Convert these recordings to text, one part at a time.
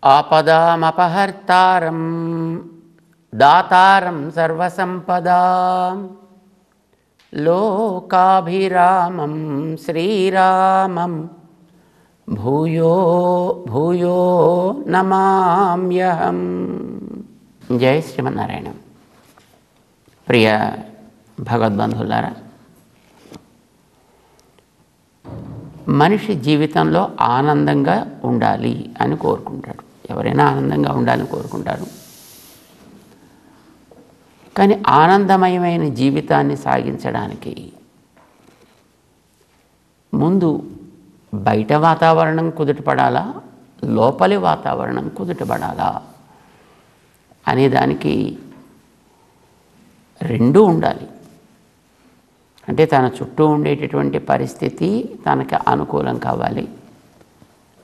ఆపదామపహర్తారం దాతారం సర్వసంపదాం లోకాభిరామం శ్రీరామం భూయో భూయో నమామ్యహం. జై శ్రీమన్నారాయణ. ప్రియ భగవద్బంధువులారా, మనిషి జీవితంలో ఆనందంగా ఉండాలి అని కోరుకుంటాడు. ఎవరైనా ఆనందంగా ఉండాలని కోరుకుంటారు. కానీ ఆనందమయమైన జీవితాన్ని సాగించడానికి ముందు బయట వాతావరణం కుదుటపడాలా, లోపలి వాతావరణం కుదుటపడాలా అనేదానికి రెండూ ఉండాలి. అంటే తన చుట్టూ ఉండేటటువంటి పరిస్థితి తనకి అనుకూలం కావాలి,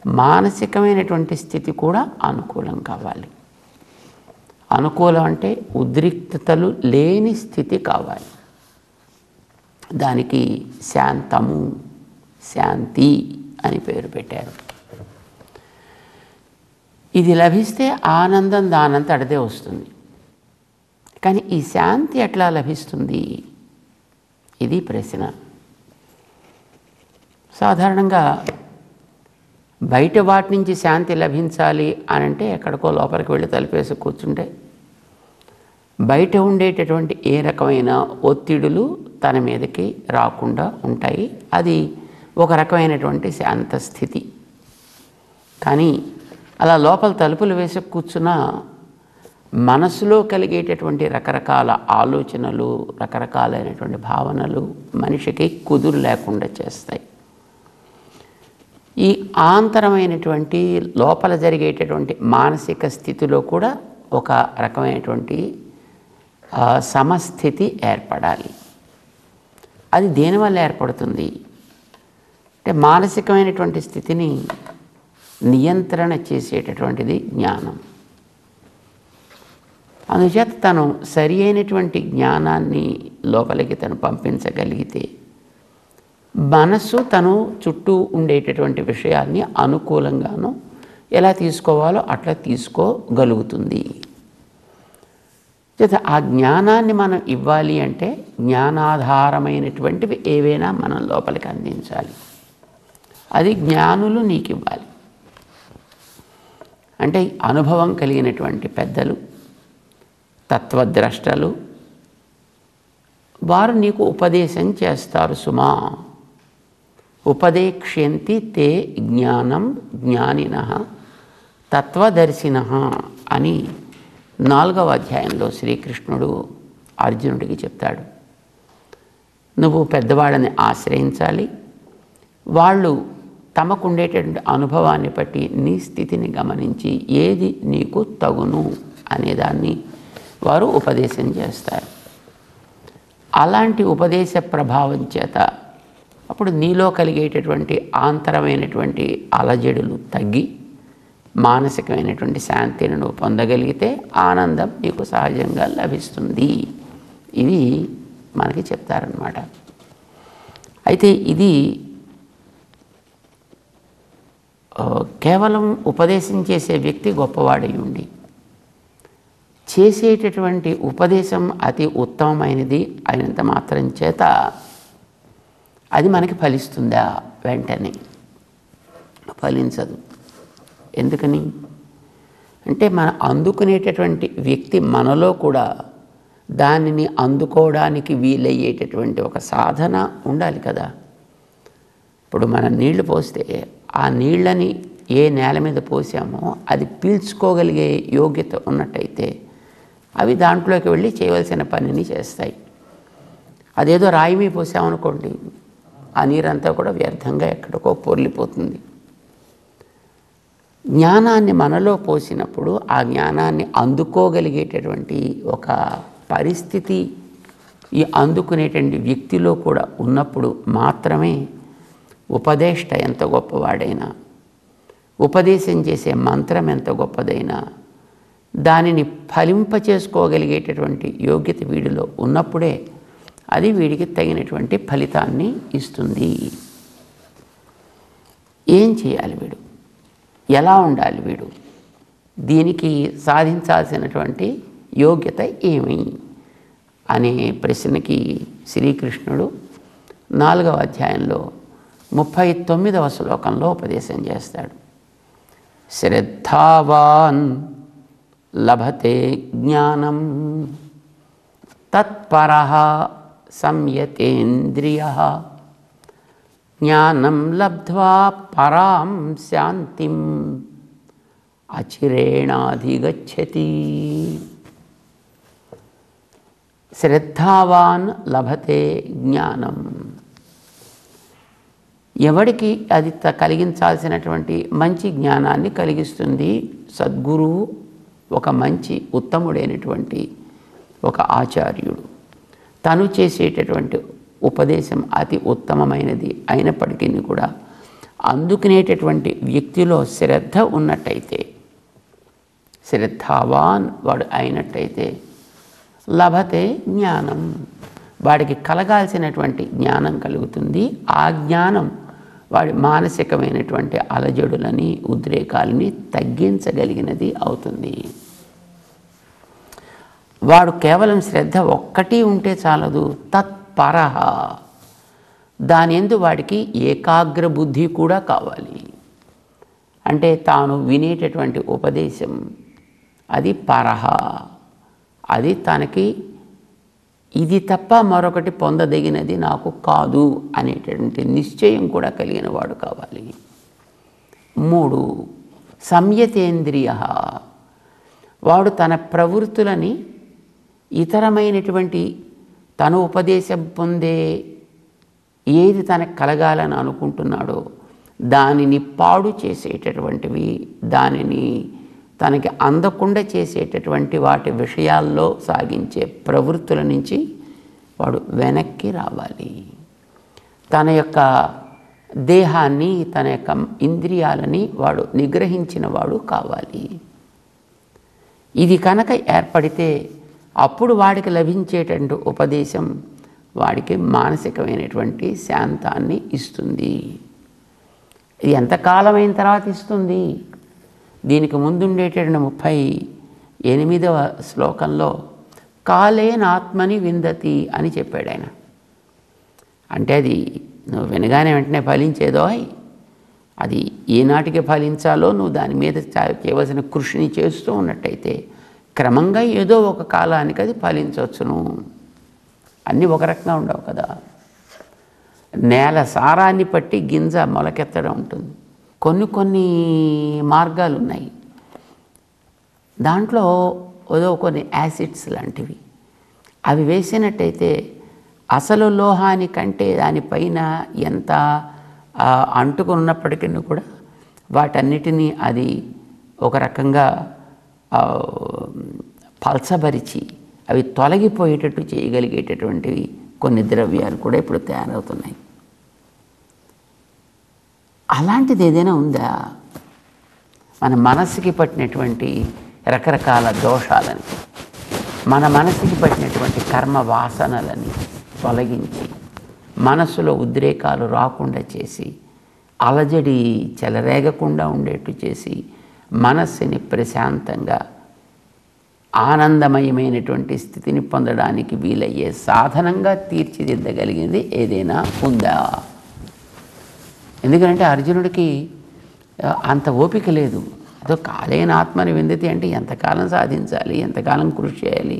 మానసికమైనటువంటి స్థితి కూడా అనుకూలం కావాలి. అనుకూలం అంటే ఉద్రిక్తతలు లేని స్థితి కావాలి. దానికి శాంతము, శాంతి అని పేరు పెట్టారు. ఇది లభిస్తే ఆనందం దానంత అడితే వస్తుంది. కానీ ఈ శాంతి ఎట్లా లభిస్తుంది? ఇది ప్రశ్న. సాధారణంగా బయట వాటి నుంచి శాంతి లభించాలి అని అంటే ఎక్కడికో లోపలికి వెళ్ళి తలుపేసి కూర్చుంటే బయట ఉండేటటువంటి ఏ రకమైన ఒత్తిడులు తన మీదకి రాకుండా ఉంటాయి. అది ఒక రకమైనటువంటి శాంత స్థితి. కానీ అలా లోపల తలుపులు వేసి కూర్చున్న మనసులో కలిగేటటువంటి రకరకాల ఆలోచనలు, రకరకాలైనటువంటి భావనలు మనిషికి కుదురు లేకుండా చేస్తాయి. ఈ ఆంతరమైనటువంటి లోపల జరిగేటటువంటి మానసిక స్థితిలో కూడా ఒక రకమైనటువంటి సమస్థితి ఏర్పడాలి. అది దేనివల్ల ఏర్పడుతుంది అంటే మానసికమైనటువంటి స్థితిని నియంత్రణ చేసేటటువంటిది జ్ఞానం. అందుచేత తను సరి అయినటువంటి జ్ఞానాన్ని లోపలికి తను పంపించగలిగితే మనస్సు తను చుట్టూ ఉండేటటువంటి విషయాల్ని అనుకూలంగాను ఎలా తీసుకోవాలో అట్లా తీసుకోగలుగుతుంది. చేత ఆ జ్ఞానాన్ని మనం ఇవ్వాలి అంటే జ్ఞానాధారమైనటువంటివి ఏవైనా మనం లోపలికి అందించాలి. అది జ్ఞానులు నీకు ఇవ్వాలి. అంటే అనుభవం కలిగినటువంటి పెద్దలు, తత్వద్రష్టలు, వారు నీకు ఉపదేశం చేస్తారు. సుమా ఉపదేక్ష్యంతి తే జ్ఞానం జ్ఞానినః తత్వదర్శినః అని 4వ అధ్యాయంలో శ్రీకృష్ణుడు అర్జునుడికి చెప్తాడు. నువ్వు పెద్దవాళ్ళని ఆశ్రయించాలి. వాళ్ళు తమకుండేటటువంటి అనుభవాన్ని బట్టి నీ స్థితిని గమనించి ఏది నీకు తగును అనేదాన్ని వారు ఉపదేశం చేస్తారు. అలాంటి ఉపదేశ ప్రభావం చేత అప్పుడు నీలో కలిగేటటువంటి ఆంతరమైనటువంటి అలజడులు తగ్గి మానసికమైనటువంటి శాంతిని నువ్వు పొందగలిగితే ఆనందం నీకు సహజంగా లభిస్తుంది. ఇది మనకి చెప్తారన్నమాట. అయితే ఇది కేవలం ఉపదేశం చేసే వ్యక్తి గొప్పవాడై ఉండి చేసేటటువంటి ఉపదేశం అతి ఉత్తమమైనది అయినంత మాత్రం చేత అది మనకి ఫలిస్తుందా? వెంటనే ఫలించదు. ఎందుకని అంటే మనం అందుకునేటటువంటి వ్యక్తి మనలో కూడా దానిని అందుకోవడానికి వీలయ్యేటటువంటి ఒక సాధన ఉండాలి కదా. ఇప్పుడు మనం నీళ్లు పోస్తే ఆ నీళ్ళని ఏ నేల మీద పోసామో అది పీల్చుకోగలిగే యోగ్యత ఉన్నట్టయితే అవి దాంట్లోకి వెళ్ళి చేయవలసిన పనిని చేస్తాయి. అదేదో రాయి మీద పోసామనుకోండి, ఆ నీరంతా కూడా వ్యర్థంగా ఎక్కడికో పొర్లిపోతుంది. జ్ఞానాన్ని మనలో పోసినప్పుడు ఆ జ్ఞానాన్ని అందుకోగలిగేటటువంటి ఒక పరిస్థితి ఈ అందుకునేటువంటి వ్యక్తిలో కూడా ఉన్నప్పుడు మాత్రమే ఉపదేష్ట ఎంత గొప్పవాడైనా, ఉపదేశం చేసే మంత్రం ఎంత గొప్పదైనా దానిని ఫలింపచేసుకోగలిగేటటువంటి యోగ్యత వీడిలో ఉన్నప్పుడే అది వీడికి తగినటువంటి ఫలితాన్ని ఇస్తుంది. ఏం చేయాలి వీడు? ఎలా ఉండాలి వీడు? దీనికి సాధించాల్సినటువంటి యోగ్యత ఏమి అనే ప్రశ్నకి శ్రీకృష్ణుడు 4వ అధ్యాయంలో 39వ శ్లోకంలో ఉపదేశం చేస్తాడు. శ్రద్ధావాన్ లభతే జ్ఞానం తత్పరః సంయతేంద్రియః జ్ఞానం లబ్ధ్వా పరాం శాంతిం అచిరేణాధిగచ్చతి. శ్రద్ధావాన్ లభతే జ్ఞానం. ఎవడికి అది కలిగించాల్సినటువంటి మంచి జ్ఞానాన్ని కలిగిస్తుంది సద్గురువు, ఒక మంచి ఉత్తముడైనటువంటి ఒక ఆచార్యుడు. తను చేసేటటువంటి ఉపదేశం అతి ఉత్తమమైనది అయినప్పటికీ కూడా అందుకునేటటువంటి వ్యక్తిలో శ్రద్ధ ఉన్నట్టయితే, శ్రద్ధావాన్ వాడు అయినట్టయితే లభతే జ్ఞానం, వాడికి కలగాల్సినటువంటి జ్ఞానం కలుగుతుంది. ఆ జ్ఞానం వాడి మానసికమైనటువంటి అలజడులని, ఉద్రేకాలని తగ్గించగలిగినది అవుతుంది. వాడు కేవలం శ్రద్ధ ఒక్కటి ఉంటే చాలదు, తత్పరః, దాని యందు వాడికి ఏకాగ్ర బుద్ధి కూడా కావాలి. అంటే తాను వినేటటువంటి ఉపదేశం అది పరః, అది తనకి ఇది తప్ప మరొకటి పొందదగినది నాకు కాదు అనేటటువంటి నిశ్చయం కూడా కలిగిన వాడు కావాలి. 3 సంయతేంద్రియః, వాడు తన ప్రవృత్తులని ఇతరమైనటువంటి తను ఉపదేశం పొందే ఏది తనకు కలగాలని అనుకుంటున్నాడో దానిని పాడు చేసేటటువంటివి, దానిని తనకి అందకుండా చేసేటటువంటి వాటి విషయాల్లో సాగించే ప్రవృత్తుల నుంచి వాడు వెనక్కి రావాలి. తన యొక్క దేహాన్ని, తన యొక్క ఇంద్రియాలని వాడు నిగ్రహించిన వాడు కావాలి. ఇది కనుక ఏర్పడితే అప్పుడు వాడికి లభించేటువంటి ఉపదేశం వాడికి మానసికమైనటువంటి శాంతాన్ని ఇస్తుంది. ఇది ఎంతకాలమైన తర్వాత ఇస్తుంది? దీనికి ముందుండేటటువంటి 38వ శ్లోకంలో కాలేనాత్మని విందతి అని చెప్పాడు ఆయన. అంటే అది నువ్వు వినగానే వెంటనే ఫలించేదో, అది ఏనాటికి ఫలించాలో నువ్వు దాని మీద చేయవలసిన కృషిని చేస్తూ ఉన్నట్టయితే క్రమంగా ఏదో ఒక కాలానికి అది ఫలించవచ్చును. అన్నీ ఒక రకంగా ఉండవు కదా. నేల సారాన్ని పట్టి గింజ మొలకెత్తడం ఉంటుంది. కొన్ని మార్గాలు ఉన్నాయి. దాంట్లో ఏదో కొన్ని యాసిడ్స్ లాంటివి అవి వేసినట్టయితే అసలు లోహానికంటే దానిపైన ఎంత అంటుకున్నప్పటికీ కూడా వాటన్నిటినీ అది ఒక రకంగా పల్చబరిచి అవి తొలగిపోయేటట్టు చేయగలిగేటటువంటివి కొన్ని ద్రవ్యాలు కూడా ఇప్పుడు తయారవుతున్నాయి. అలాంటిది ఏదైనా ఉందా? మన మనస్సుకి పట్టినటువంటి రకరకాల దోషాలని, మన మనస్సుకి పట్టినటువంటి కర్మ వాసనలని తొలగించి మనస్సులో ఉద్రేకాలు రాకుండా చేసి, అలజడి చెలరేగకుండా ఉండేట్టు చేసి, మనస్సుని ప్రశాంతంగా ఆనందమయమైనటువంటి స్థితిని పొందడానికి వీలయ్యే సాధనంగా తీర్చిదిద్దగలిగింది ఏదైనా ఉందా? ఎందుకంటే అర్జునుడికి అంత ఓపిక లేదు. అదో కాలేన ఆత్మని విందితి అంటే ఎంతకాలం సాధించాలి, ఎంతకాలం కృషి చేయాలి,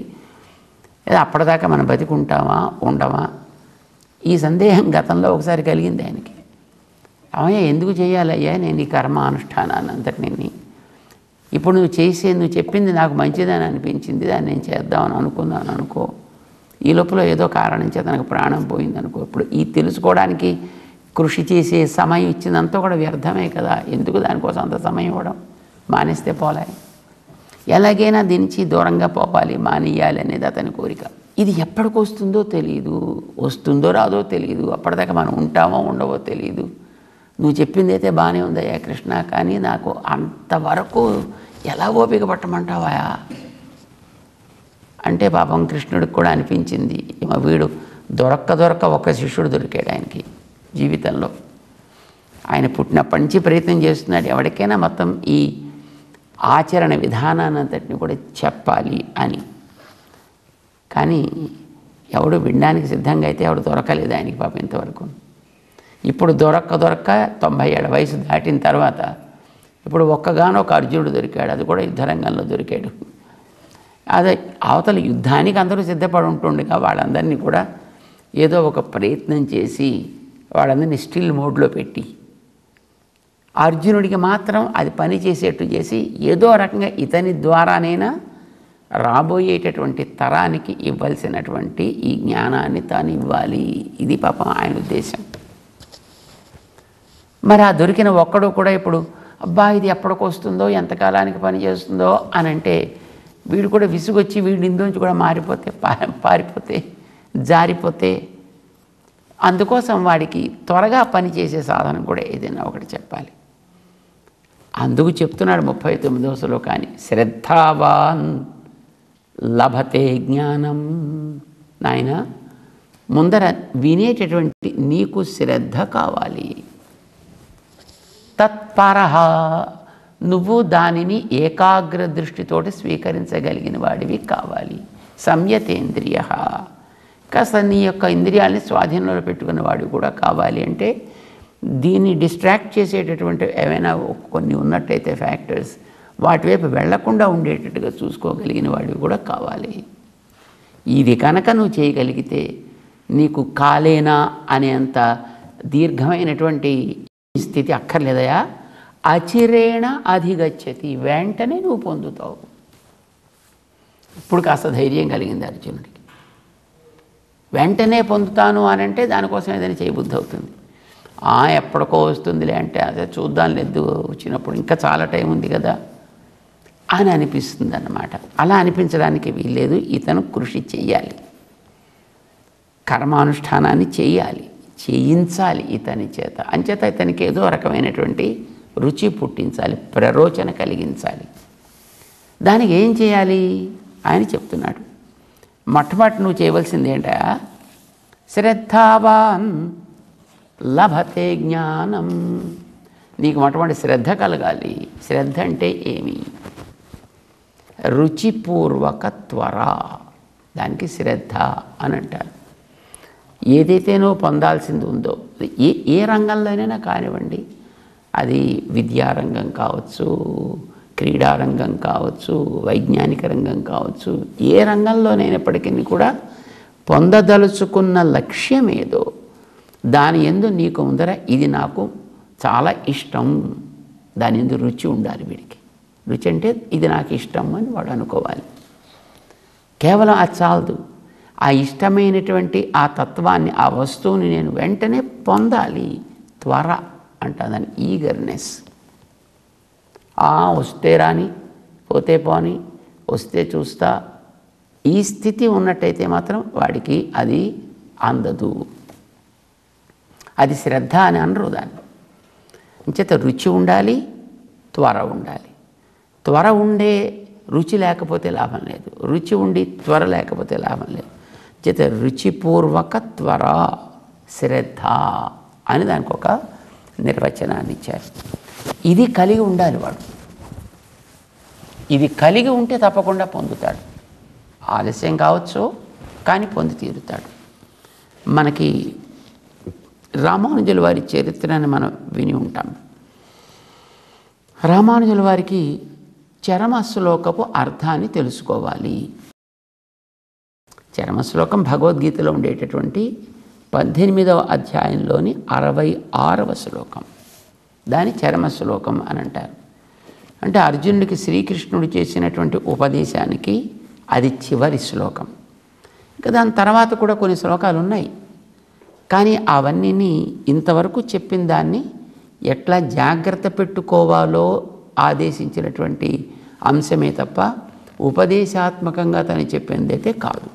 లేదా అప్పటిదాకా మనం బతికుంటామా ఉండమా, ఈ సందేహం గతంలో ఒకసారి కలిగింది ఆయనకి. అవయ్యా ఎందుకు చేయాలయ్యా నేను ఈ కర్మ అనుష్ఠానాన్ని అంతటిని? ఇప్పుడు నువ్వు చెప్పింది నాకు మంచిదని అనిపించింది, దాన్ని నేను చేద్దామని అనుకున్నాను అనుకో, ఈ లోపల ఏదో కారణం చేత నాకు ప్రాణం పోయింది అనుకో, ఇప్పుడు ఈ తెలుసుకోవడానికి కృషి చేసే సమయం ఇచ్చిందంతా కూడా వ్యర్థమే కదా. ఎందుకు దానికోసం అంత సమయం ఇవ్వడం? మానేస్తే పోలే. ఎలాగైనా దీని నుంచి దూరంగా పోవాలి, మానేయాలి అనేది అతని కోరిక. ఇది ఎప్పటికి వస్తుందో తెలియదు, వస్తుందో రాదో తెలియదు, అప్పటిదాకా మనం ఉంటామో ఉండవో తెలియదు. నువ్వు చెప్పింది అయితే బాగానే ఉందయ్యా కృష్ణ, కానీ నాకు అంతవరకు ఎలా ఓపిక పట్టమంటావా అంటే పాపం కృష్ణుడికి కూడా అనిపించింది, వీడు దొరక్క ఒక శిష్యుడు దొరికాడు ఆయనకి జీవితంలో. ఆయన పుట్టినప్పటి నుంచి ప్రయత్నం చేస్తున్నాడు. ఎవరికైనా మొత్తం ఈ ఆచరణ విధానాన్నంతటిని కూడా చెప్పాలి అని. కానీ ఎవడు వినడానికి సిద్ధంగా అయితే ఎవడు దొరకలేదు ఆయనకి పాపం ఇంతవరకు. ఇప్పుడు దొరక్క 90 ఏళ్ల వయసు దాటిన తర్వాత ఇప్పుడు ఒక్కగానొక అర్జునుడు దొరికాడు, అది కూడా యుద్ధరంగంలో దొరికాడు. అదే అవతల యుద్ధానికి అందరూ సిద్ధపడి ఉంటుండగా వాళ్ళందరినీ కూడా ఏదో ఒక ప్రయత్నం చేసి వాళ్ళందరినీ స్టిల్ మోడ్లో పెట్టి అర్జునుడికి మాత్రం అది పని చేసేట్టు చేసి ఏదో రకంగా ఇతని ద్వారానైనా రాబోయేటటువంటి తరానికి ఇవ్వాల్సినటువంటి ఈ జ్ఞానాన్ని తాను ఇవ్వాలి. ఇది పాపం ఆయన ఉద్దేశం. మరి ఆ దొరికిన ఒక్కడు కూడా ఇప్పుడు అబ్బా ఇది ఎప్పటికొస్తుందో ఎంతకాలానికి పనిచేస్తుందో అని అంటే వీడు కూడా విసుగొచ్చి వీడి ఇందులోంచి కూడా మారిపోతే పారిపోతే జారిపోతే, అందుకోసం వాడికి త్వరగా పనిచేసే సాధనం కూడా ఏదైనా ఒకటి చెప్పాలి. అందుకు చెప్తున్నాడు 39వ శ్లోకాన్ని, శ్రద్ధావాన్ లభతే జ్ఞానం. నాయన ముందర వినేటటువంటి నీకు శ్రద్ధ కావాలి. తత్పరః నువ్వు దానిని ఏకాగ్ర దృష్టితోటి స్వీకరించగలిగిన వాడివి కావాలి. సంయతేంద్రియ కాస్త నీ యొక్క ఇంద్రియాలని స్వాధీనంలో పెట్టుకున్న వాడు కూడా కావాలి. అంటే దీన్ని డిస్ట్రాక్ట్ చేసేటటువంటి ఏమైనా కొన్ని ఉన్నట్టయితే ఫ్యాక్టర్స్ వాటి వైపు వెళ్లకుండా ఉండేటట్టుగా చూసుకోగలిగిన వాడివి కూడా కావాలి. ఇది కనుక నువ్వు చేయగలిగితే నీకు కాలేనా అనేంత దీర్ఘమైనటువంటి స్థితి అక్కర్లేదయా, అచిరేణ అధిగచ్చతి, వెంటనే నువ్వు పొందుతావు. ఇప్పుడు కాస్త ధైర్యం కలిగింది అర్జునుడికి. వెంటనే పొందుతాను అని అంటే దానికోసం ఏదైనా చేయబుద్ధి అవుతుంది. ఎప్పటికో వస్తుందిలే అంటే అదే చూద్దాం లేదు వచ్చినప్పుడు ఇంకా చాలా టైం ఉంది కదా అని అనిపిస్తుంది అన్నమాట. అలా అనిపించడానికి వీల్లేదు. ఇతను కృషి చెయ్యాలి, కర్మానుష్ఠానాన్ని చేయాలి, చేయించాలి ఇతని చేత. అంచేత ఇతనికి ఏదో రకమైనటువంటి రుచి పుట్టించాలి, ప్రరోచన కలిగించాలి. దానికి ఏం చేయాలి ఆయన చెప్తున్నాడు. మొట్టమొదటి నువ్వు చేయవలసింది ఏంటా, శ్రద్ధావాన్ లభతే జ్ఞానం. నీకు మొట్టమొదటి శ్రద్ధ కలగాలి. శ్రద్ధ అంటే ఏమి, రుచిపూర్వక త్వర, దానికి శ్రద్ధ అని అంటారు. ఏదైతే నువ్వు పొందాల్సింది ఉందో ఏ రంగంలోనైనా కానివ్వండి, అది విద్యారంగం కావచ్చు, క్రీడారంగం కావచ్చు, వైజ్ఞానిక రంగం కావచ్చు, ఏ రంగంలోనైనప్పటికీ కూడా పొందదలుచుకున్న లక్ష్యం ఏదో దాని యందు నీకు ముందర ఇది నాకు చాలా ఇష్టం, దాని యందు రుచి ఉండాలి. వీడికి రుచి అంటే ఇది నాకు ఇష్టం అని వాడు అనుకోవాలి. కేవలం అది చాలదు. ఆ ఇష్టమైనటువంటి ఆ తత్వాన్ని, ఆ వస్తువుని నేను వెంటనే పొందాలి. త్వర అంట దాని ఈగర్నెస్. వస్తే రాని, పోతే పోని, వస్తే చూస్తా, ఈ స్థితి ఉన్నట్టయితే మాత్రం వాడికి అది అందదు. అది శ్రద్ధ అని అనరు దాన్ని. ఇంచేత రుచి ఉండాలి, త్వర ఉండాలి. త్వర ఉండే రుచి లేకపోతే లాభం లేదు, రుచి ఉండి త్వర లేకపోతే లాభం లేదు. చేత రుచిపూర్వక త్వర శ్రద్ధ అని దానికి ఒక నిర్వచనాన్ని ఇచ్చారు. ఇది కలిగి ఉండాలి వాడు. ఇది కలిగి ఉంటే తప్పకుండా పొందుతాడు. ఆలస్యం కావచ్చు కానీ పొంది తీరుతాడు. మనకి రామానుజుల వారి చరిత్రని మనం విని ఉంటాం. రామానుజుల వారికి చరమశ్లోకపు అర్థాన్ని తెలుసుకోవాలి. చరమశ్లోకం భగవద్గీతలో ఉండేటటువంటి 18వ అధ్యాయంలోని 66వ శ్లోకం. దాని చరమశ్లోకం అని అంటారు. అంటే అర్జునుడికి శ్రీకృష్ణుడు చేసినటువంటి ఉపదేశానికి అది చివరి శ్లోకం. ఇంకా దాని తర్వాత కూడా కొన్ని శ్లోకాలు ఉన్నాయి. కానీ అవన్నీ ఇంతవరకు చెప్పిన దాన్ని ఎట్లా జాగ్రత్త పెట్టుకోవాలో ఆదేశించినటువంటి అంశమే తప్ప ఉపదేశాత్మకంగా తను చెప్పిందైతే కాదు.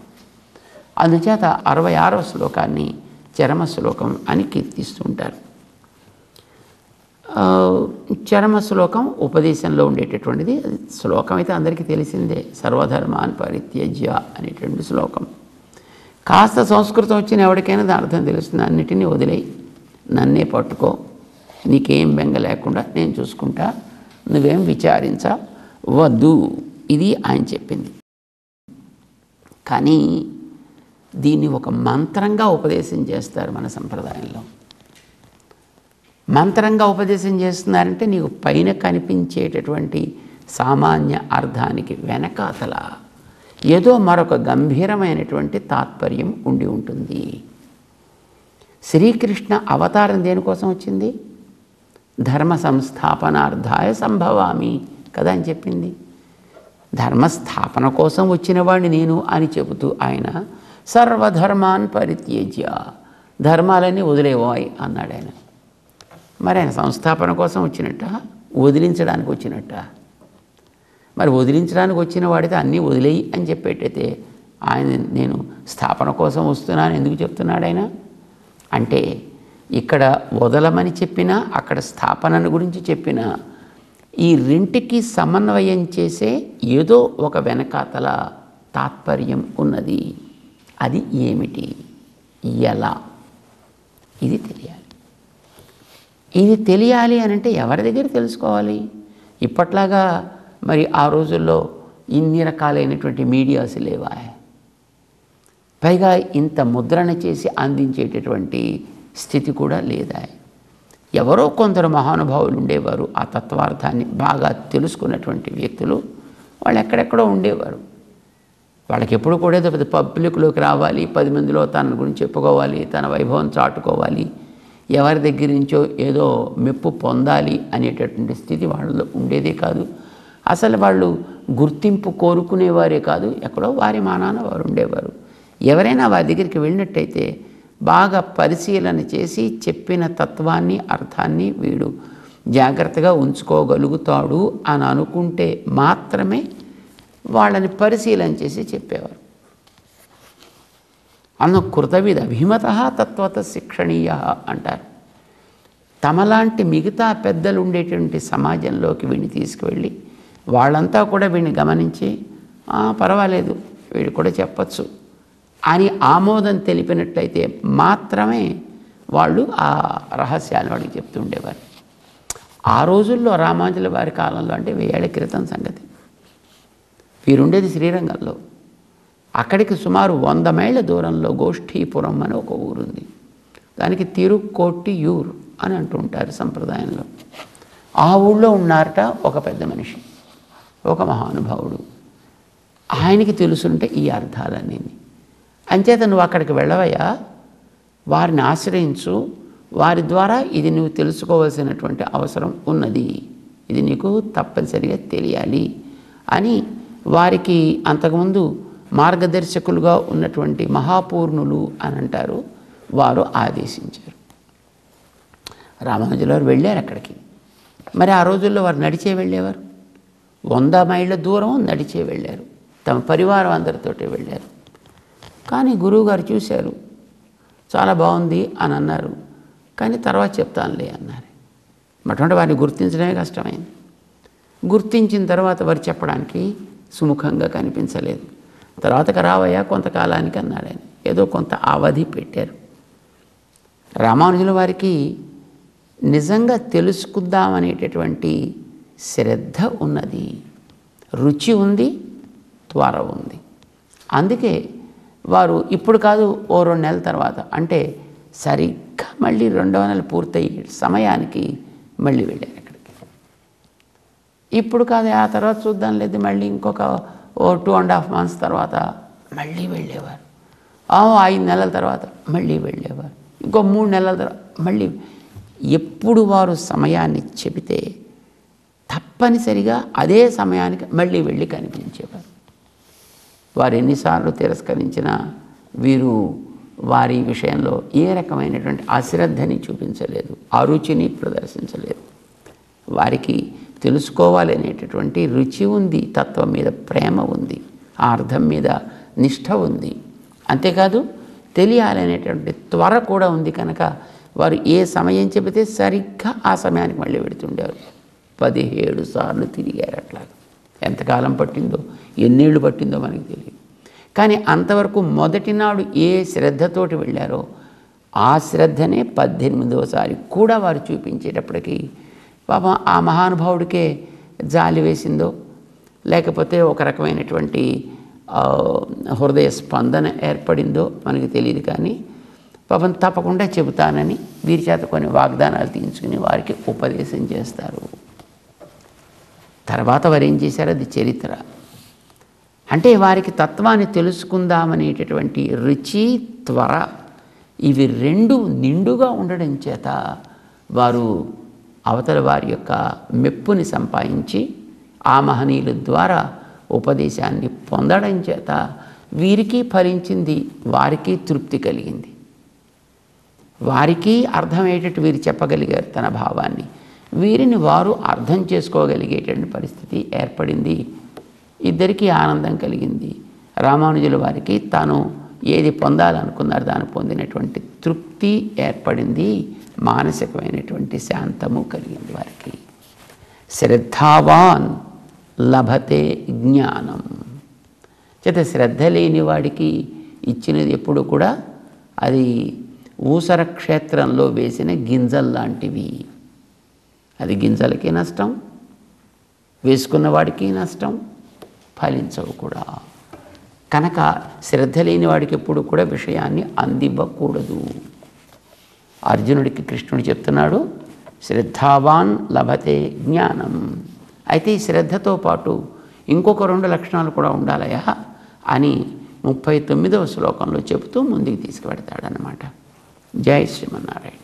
అందుచేత 66వ శ్లోకాన్ని చరమ శ్లోకం అని కీర్తిస్తుంటారు. చరమ శ్లోకం ఉపదేశంలో ఉండేటటువంటిది. శ్లోకం అయితే అందరికీ తెలిసిందే, సర్వధర్మాన్ పరిత్యజ్య అనేటువంటి శ్లోకం. కాస్త సంస్కృతం వచ్చిన ఎవరికైనా దాని అర్థం తెలుస్తుంది. అన్నిటినీ వదిలేయి, నన్నే పట్టుకో, నీకేం బెంగ లేకుండా నేను చూసుకుంటా, నువ్వేం విచారించా, వద్దు. ఇది ఆయన చెప్పింది. కానీ దీన్ని ఒక మంత్రంగా ఉపదేశం చేస్తారు మన సంప్రదాయంలో. మంత్రంగా ఉపదేశం చేస్తున్నారంటే నీకు పైన కనిపించేటటువంటి సామాన్య అర్థానికి వెనకాతల ఏదో మరొక గంభీరమైనటువంటి తాత్పర్యం ఉండి ఉంటుంది. శ్రీకృష్ణ అవతారం దేనికోసం వచ్చింది? ధర్మ సంస్థాపనార్థాయ సంభవామి కదా అని చెప్పింది. ధర్మస్థాపన కోసం వచ్చిన వాడిని నేను అని చెబుతూ ఆయన సర్వధర్మాన్ పరిత్యజ్య, ధర్మాలన్నీ వదిలేవాయి అన్నాడు ఆయన. మరి ఆయన సంస్థాపన కోసం వచ్చినట్ట, వదిలించడానికి వచ్చినట్ట? మరి వదిలించడానికి వచ్చిన వాడితే అన్నీ వదిలేయి అని చెప్పేటైతే ఆయన నేను స్థాపన కోసం వస్తున్నాను ఎందుకు చెప్తున్నాడు ఆయన? అంటే ఇక్కడ వదలమని చెప్పినా, అక్కడ స్థాపనను గురించి చెప్పినా ఈ రెంటికి సమన్వయం చేసే ఏదో ఒక వెనకాతల తాత్పర్యం ఉన్నది. అది ఏమిటి, ఎలా? ఇది తెలియాలి. ఇది తెలియాలి అని అంటే ఎవరి దగ్గర తెలుసుకోవాలి? ఇప్పట్లాగా మరి ఆ రోజుల్లో ఇన్ని రకాలైనటువంటి మీడియాస్ లేవా? పైగా ఇంత ముద్రణ చేసి అందించేటటువంటి స్థితి కూడా లేదా? ఎవరో కొందరు మహానుభావులు ఉండేవారు, ఆ తత్వార్థాన్ని బాగా తెలుసుకున్నటువంటి వ్యక్తులు. వాళ్ళు ఎక్కడెక్కడో ఉండేవారు. వాళ్ళకి ఎప్పుడు కూడా ఏదో పెద్ద పబ్లిక్లోకి రావాలి, 10 మందిలో తన గురించి చెప్పుకోవాలి, తన వైభవం చాటుకోవాలి, ఎవరి దగ్గర నుంచో ఏదో మెప్పు పొందాలి అనేటటువంటి స్థితి వాళ్ళలో ఉండేదే కాదు. అసలు వాళ్ళు గుర్తింపు కోరుకునేవారే కాదు. ఎక్కడో వారి మానాన వారు ఉండేవారు. ఎవరైనా వారి దగ్గరికి వెళ్ళినట్టయితే బాగా పరిశీలన చేసి చెప్పిన తత్వాన్ని, అర్థాన్ని వీడు జాగ్రత్తగా ఉంచుకోగలుగుతాడు అని అనుకుంటే మాత్రమే వాళ్ళని పరిశీలన చేసి చెప్పేవారు. అన్న కృతవిద అభిమత తత్వత శిక్షణీయ అంటారు. తమలాంటి మిగతా పెద్దలు ఉండేటువంటి సమాజంలోకి వీడిని తీసుకువెళ్ళి వాళ్ళంతా కూడా వీడిని గమనించి పర్వాలేదు వీడు కూడా చెప్పచ్చు అని ఆమోదం తెలిపినట్లయితే మాత్రమే వాళ్ళు ఆ రహస్యాలను వాడికి చెప్తూ ఉండేవారు. ఆ రోజుల్లో రామానుజుల వారి కాలంలో అంటే 1000 ఏళ్ల క్రితం సంగతి. వీరుండేది శ్రీరంగంలో. అక్కడికి సుమారు 100 మైళ్ళ దూరంలో గోష్ఠీపురం అని ఒక ఊరుంది. దానికి తిరుక్కోట్టియూర్ అని అంటూ ఉంటారు సంప్రదాయంలో. ఆ ఊళ్ళో ఉన్నారట ఒక పెద్ద మనిషి, ఒక మహానుభావుడు. ఆయనకి తెలుసుంటే ఈ అర్థాలన్నీ. అంచేత నువ్వు అక్కడికి వెళ్ళవయ్యా, వారిని ఆశ్రయించు, వారి ద్వారా ఇది నువ్వు తెలుసుకోవాల్సినటువంటి అవసరం ఉన్నది, ఇది నీకు తప్పనిసరిగా తెలియాలి అని వారికి అంతకుముందు మార్గదర్శకులుగా ఉన్నటువంటి మహాపూర్ణులు అని అంటారు, వారు ఆదేశించారు. రామానుజుల వారు వెళ్ళారు అక్కడికి. మరి ఆ రోజుల్లో వారు నడిచే వెళ్ళేవారు. 100 మైళ్ళ దూరం నడిచే వెళ్ళారు. తమ పరివారం అందరితోటి వెళ్ళారు. కానీ గురువుగారు చూశారు, చాలా బాగుంది అని అన్నారు. కానీ తర్వాత చెప్తానులే అన్నారు. అటువంటి వారిని గుర్తించడమే కష్టమైంది. గుర్తించిన తర్వాత వారు చెప్పడానికి సుముఖంగా కనిపించలేదు. తర్వాతకి రావయ్యా కొంతకాలానికి అన్నాడు ఆయన. ఏదో కొంత అవధి పెట్టారు. రామానుజుల వారికి నిజంగా తెలుసుకుందామనేటటువంటి శ్రద్ధ ఉన్నది, రుచి ఉంది, త్వర ఉంది. అందుకే వారు ఇప్పుడు కాదు ఓ 2 నెలల తర్వాత, అంటే సరిగ్గా మళ్ళీ 2వ నెల పూర్తయ్యే సమయానికి మళ్ళీ వెళ్ళారు అక్కడికి. ఇప్పుడు కాదు ఆ తర్వాత చూద్దాం లేదు, మళ్ళీ ఇంకొక 2.5 months తర్వాత మళ్ళీ వెళ్ళేవారు. 5 నెలల తర్వాత మళ్ళీ వెళ్ళేవారు. ఇంకో 3 నెలల తర్వాత మళ్ళీ. ఎప్పుడు వారు సమయాన్ని చెబితే తప్పనిసరిగా అదే సమయానికి మళ్ళీ వెళ్ళి కనిపించేవారు. వారు ఎన్నిసార్లు తిరస్కరించినా వీరు వారి విషయంలో ఏ రకమైనటువంటి అశ్రద్ధని చూపించలేదు, అరుచిని ప్రదర్శించలేదు. వారికి తెలుసుకోవాలనేటటువంటి రుచి ఉంది, తత్వం మీద ప్రేమ ఉంది, ఆ అర్థం మీద నిష్ఠ ఉంది. అంతేకాదు తెలియాలనేటువంటి త్వర కూడా ఉంది. కనుక వారు ఏ సమయం చెబితే సరిగ్గా ఆ సమయానికి మళ్ళీ పెడుతుండేవారు. 17 సార్లు తిరిగారు. అట్లా ఎంతకాలం పట్టిందో, ఎన్నేళ్ళు పట్టిందో మనకు తెలియదు. కానీ అంతవరకు మొదటి నాడు ఏ శ్రద్ధతోటి వెళ్ళారో ఆ శ్రద్ధనే 18వసారి కూడా వారు చూపించేటప్పటికీ పాపం ఆ మహానుభావుడికే జాలి వేసిందో, లేకపోతే ఒక రకమైనటువంటి హృదయ స్పందన ఏర్పడిందో మనకి తెలియదు, కానీ పాపం తప్పకుండా చెబుతానని వీరి చేత కొన్ని వాగ్దానాలు తీయించుకుని వారికి ఉపదేశం చేస్తారు. తర్వాత వారు ఏం చేశారు, అది చరిత్ర. అంటే వారికి తత్వాన్ని తెలుసుకుందామనేటటువంటి రుచి, త్వర, ఇవి రెండు నిండుగా ఉండడం చేత వారు అవతల వారి యొక్క మెప్పుని సంపాదించి ఆ మహనీయుల ద్వారా ఉపదేశాన్ని పొందడం చేత వీరికి ఫలించింది, వారికి తృప్తి కలిగింది, వారికి అర్థమయ్యేటట్టు వీరు చెప్పగలిగారు తన భావాన్ని, వీరిని వారు అర్థం చేసుకోగలిగేటువంటి పరిస్థితి ఏర్పడింది. ఇద్దరికీ ఆనందం కలిగింది. రామానుజుల వారికి తాను ఏది పొందాలనుకున్నారో దాన్ని పొందినటువంటి తృప్తి ఏర్పడింది, మానసికమైనటువంటి శాంతము కలిగింది వారికి. శ్రద్ధావాన్ లభతే జ్ఞానం. చేత శ్రద్ధ లేని వాడికి ఇచ్చినది ఎప్పుడు కూడా అది ఊసర క్షేత్రంలో వేసిన గింజల్లాంటివి. అది గింజలకి నష్టం, వేసుకున్న వాడికి నష్టం, ఫలించవు కూడా. కనుక శ్రద్ధ లేని వాడికి ఎప్పుడు కూడా విషయాన్ని అందివ్వకూడదు. అర్జునుడికి కృష్ణుడు చెప్తున్నాడు, శ్రద్ధావాన్ లభతే జ్ఞానం. అయితే ఈ శ్రద్ధతో పాటు ఇంకొక 2 లక్షణాలు కూడా ఉండాలయా అని 39వ శ్లోకంలో చెబుతూ ముందుకు తీసుకువెడతాడనమాట. జై శ్రీమన్నారాయణ.